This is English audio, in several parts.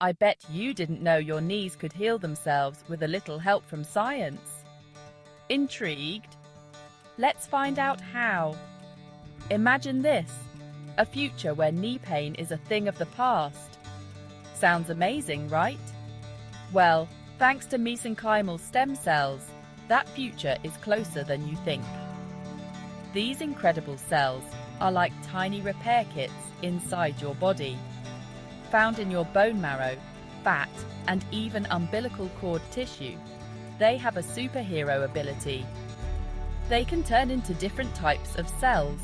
I bet you didn't know your knees could heal themselves with a little help from science. Intrigued? Let's find out how. Imagine this, a future where knee pain is a thing of the past. Sounds amazing, right? Well, thanks to mesenchymal stem cells, that future is closer than you think. These incredible cells are like tiny repair kits inside your body. Found in your bone marrow, fat, and even umbilical cord tissue, they have a superhero ability. They can turn into different types of cells.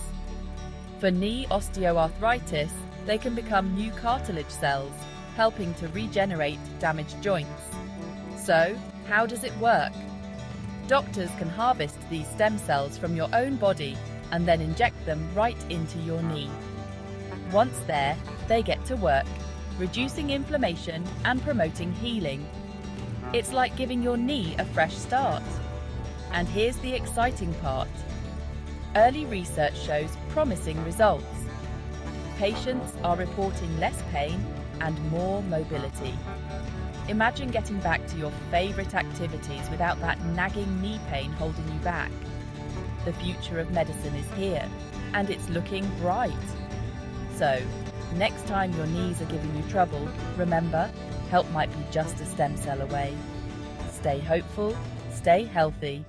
For knee osteoarthritis, they can become new cartilage cells, helping to regenerate damaged joints. So, how does it work? Doctors can harvest these stem cells from your own body and then inject them right into your knee. Once there, they get to work, reducing inflammation and promoting healing. It's like giving your knee a fresh start. And here's the exciting part. Early research shows promising results. Patients are reporting less pain and more mobility. Imagine getting back to your favorite activities without that nagging knee pain holding you back. The future of medicine is here, and it's looking bright. So, next time your knees are giving you trouble, remember, help might be just a stem cell away. Stay hopeful, stay healthy,